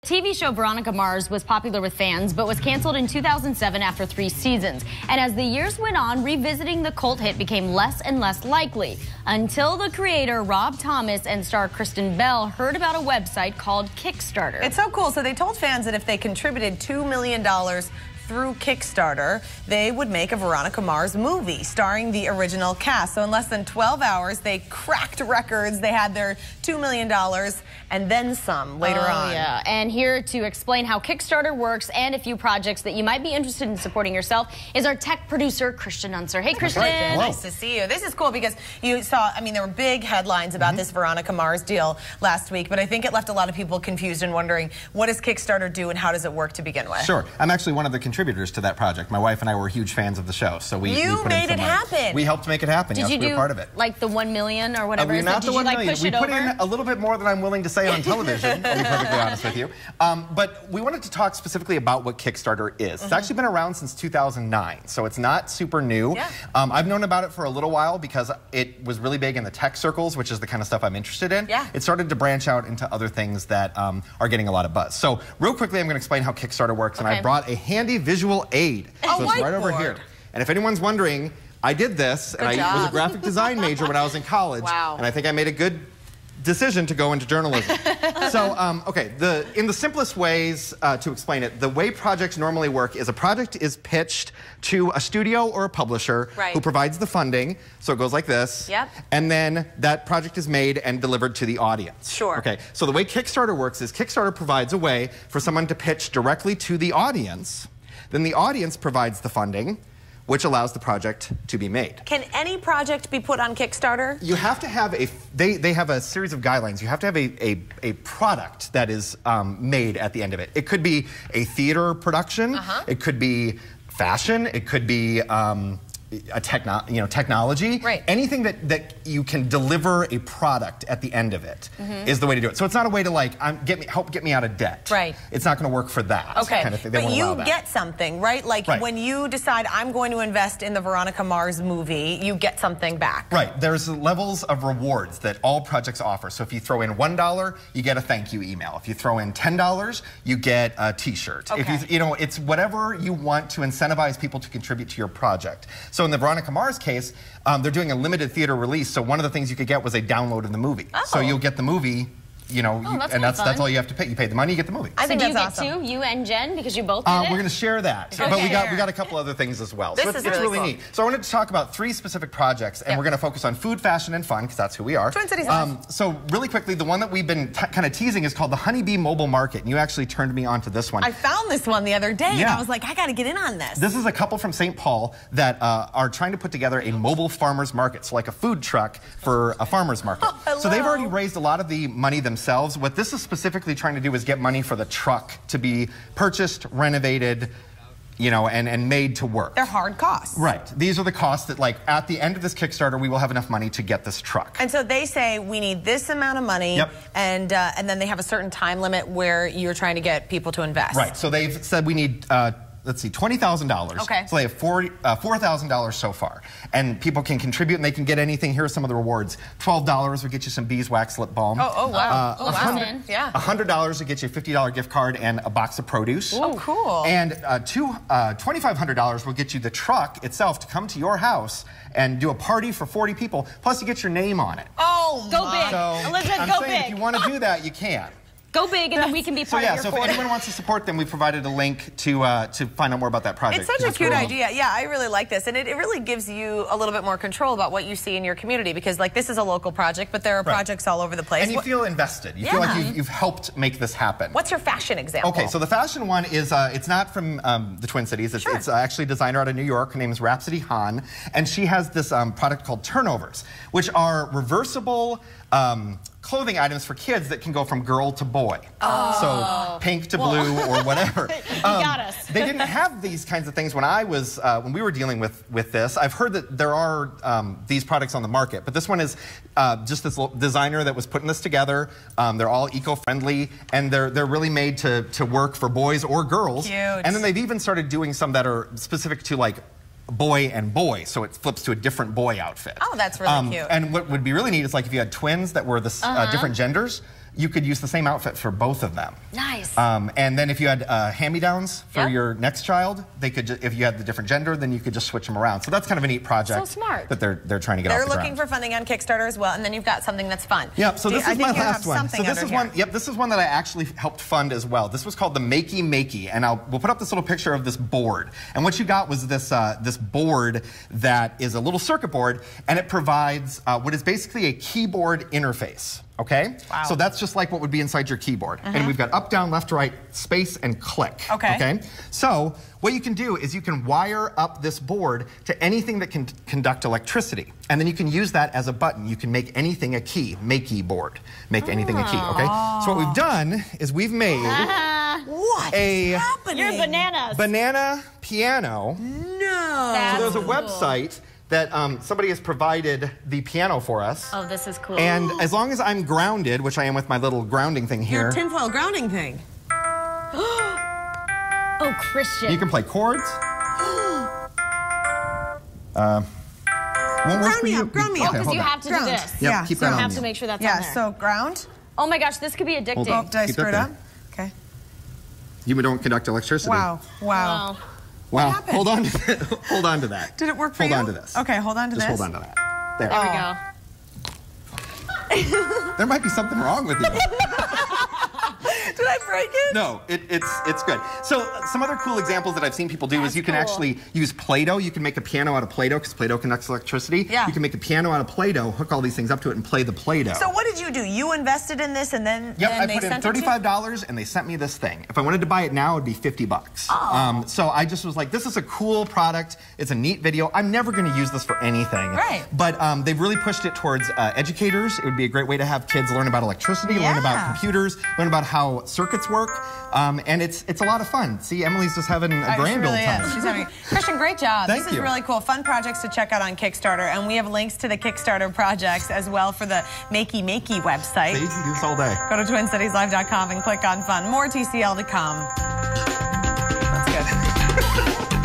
TV show Veronica Mars was popular with fans, but was canceled in 2007 after 3 seasons. And as the years went on, revisiting the cult hit became less and less likely, until the creator, Rob Thomas, and star Kristen Bell heard about a website called Kickstarter. It's so cool. So they told fans that if they contributed $2 million through Kickstarter, they would make a Veronica Mars movie starring the original cast. So in less than 12 hours, they cracked records. They had their $2 million and then some later on. Yeah, and here to explain how Kickstarter works and a few projects that you might be interested in supporting yourself is our tech producer, Christian Unser. Hey, Christian. Nice to see you. This is cool because you saw, I mean, there were big headlines about this Veronica Mars deal last week, but I think it left a lot of people confused and wondering, what does Kickstarter do and how does it work to begin with? Sure. I'm actually one of the contributors to that project. My wife and I were huge fans of the show, so we put made in some it money. happen. We helped make it happen. Did yes, you do we were part of it. Like the 1 million or whatever? Not the 1 million. We put in a little bit more than I'm willing to say on television, to be perfectly honest with you. But we wanted to talk specifically about what Kickstarter is. It's actually been around since 2009, so it's not super new. Yeah. I've known about it for a little while because it was really big in the tech circles, which is the kind of stuff I'm interested in. Yeah. It started to branch out into other things that are getting a lot of buzz. So real quickly, I'm going to explain how Kickstarter works, and I brought a handy visual aid. So it's right over here. And if anyone's wondering, I did this, and I was a graphic design major when I was in college. Wow. And I think I made a good decision to go into journalism. So, okay, in the simplest ways to explain it, the way projects normally work is a project is pitched to a studio or a publisher who provides the funding. So it goes like this. Yep. And then that project is made and delivered to the audience. Sure. Okay, so the way Kickstarter works is Kickstarter provides a way for someone to pitch directly to the audience. Then the audience provides the funding, which allows the project to be made. Can any project be put on Kickstarter? You have to have they have a series of guidelines. You have to have a product that is made at the end of it. It could be a theater production. It could be fashion. It could be a technology. Right. Anything that you can deliver a product at the end of it is the way to do it. So it's not a way to like help get me out of debt. Right. It's not going to work for that kind of thing. But you get something, right? Like when you decide I'm going to invest in the Veronica Mars movie, you get something back. Right. There's levels of rewards that all projects offer. So if you throw in $1, you get a thank you email. If you throw in $10, you get a T-shirt. Okay. If you it's whatever you want to incentivize people to contribute to your project. So in the Veronica Mars case, they're doing a limited theater release. So one of the things you could get was a download of the movie. So you'll get the movie. That's all you have to pay. You pay the money, you get the movie. I think that's awesome. Do you get 2, you and Jen, because you both did it? We're going to share that, but we got a couple other things as well. This so is it's really cool. neat. So I wanted to talk about 3 specific projects, and we're going to focus on food, fashion, and fun, because that's who we are. Twin Cities. So really quickly, the one that we've been kind of teasing is called the Honeybee Mobile Market, and you actually turned me on to this one. I found this one the other day, and I was like, I got to get in on this. This is a couple from St. Paul that are trying to put together a mobile farmer's market, so like a food truck for a farmer's market. So they've already raised a lot of the money themselves. What this is specifically trying to do is get money for the truck to be purchased, renovated, and made to work. They're hard costs. Right. These are the costs that, like, at the end of this Kickstarter, we will have enough money to get this truck. And so they say, we need this amount of money, and then they have a certain time limit where you're trying to get people to invest. Right. So they've said we need... let's see, $20,000. Okay. So they have $4,000 so far. And people can contribute and they can get anything. Here are some of the rewards. $12 will get you some beeswax lip balm. Oh wow. $100 will get you a $50 gift card and a box of produce. Oh, cool. And $2,500 will get you the truck itself to come to your house and do a party for 40 people. Plus you get your name on it. Oh, go big. So Elizabeth, go big. If you want to do that, you can. Go big, and then we can be part of your So if anyone wants to support them, we provided a link to find out more about that project. It's such a cute idea. Yeah, I really like this. And it really gives you a little bit more control about what you see in your community, because like this is a local project, but there are projects all over the place. And you feel invested. You feel like you've helped make this happen. What's your fashion example? Okay, so the fashion one is, it's not from the Twin Cities. It's actually a designer out of New York. Her name is Rhapsody Hahn. And she has this product called turnovers, which are reversible clothing items for kids that can go from girl to boy. So pink to blue or whatever. You got us. They didn't have these kinds of things when I was, when we were dealing with this. I've heard that there are these products on the market, but this one is just this designer that was putting this together. They're all eco-friendly, and they're really made to work for boys or girls. Cute. And then they've even started doing some that are specific to like boy and boy, so it flips to a different boy outfit. Oh, that's really cute. And what would be really neat is like if you had twins that were this different genders, you could use the same outfit for both of them. Nice. And then if you had hand-me-downs for your next child, they could, if you had the different gender, then you could just switch them around. So that's kind of a neat project. So smart. That they're trying to get off the ground. They're looking for funding on Kickstarter as well, and then you've got something that's fun. Yep. So this is my last one. So this is one. Here. Yep. This is one that I actually helped fund as well. This was called the Makey, and we'll put up this little picture of this board. And what you got was this this board that is a little circuit board, and it provides what is basically a keyboard interface. Okay? Wow. So that's just like what would be inside your keyboard. And we've got up, down, left, right, space, and click. Okay. So what you can do is you can wire up this board to anything that can conduct electricity. And then you can use that as a button. You can make anything a key. Makey board. Make anything a key, okay? So what we've done is we've made what is happening? You're bananas. Banana piano. No. So there's a website that somebody has provided the piano for us. Oh, this is cool. And as long as I'm grounded, which I am with my little grounding thing here. Your tinfoil grounding thing. Oh, Christian. You can play chords. Won't work for you. Ground me up. Oh, because you have to do this. Yep, keep So that you on have you. to make sure that's on there. So ground. Oh my gosh, this could be addicting. Oh, did I Keep screw that it there. up? Okay. You don't conduct electricity. Wow. Wow. Wow. happened? Hold on to that. Hold on to that. Did it work for hold you? Hold on to this. Okay, hold on to Just this. hold on to that. There. There we go. There might be something wrong with you. Did I break it? No, it's good. So some other cool examples that I've seen people do is you can cool. actually use Play-Doh. You can make a piano out of Play-Doh because Play-Doh conducts electricity. Yeah. You can make a piano out of Play-Doh, hook all these things up to it, and play the Play-Doh. So what did you do? You invested in this and then Yep, I they put in sent it to you? $35 and they sent me this thing. If I wanted to buy it now, it'd be $50. Oh. So I just was like, this is a cool product. It's a neat video. I'm never going to use this for anything. Right. But they've really pushed it towards educators. It would be a great way to have kids learn about electricity, learn about computers, learn about how circuits work. And it's a lot of fun. See, Emily's just having a grand old time. She's having Christian, great job. Thank This is you. really cool. Fun projects to check out on Kickstarter. And we have links to the Kickstarter projects as well for the Makey website. So you can do this all day. Go to TwinCitiesLive.com and click on fun. More TCL to come. That's good.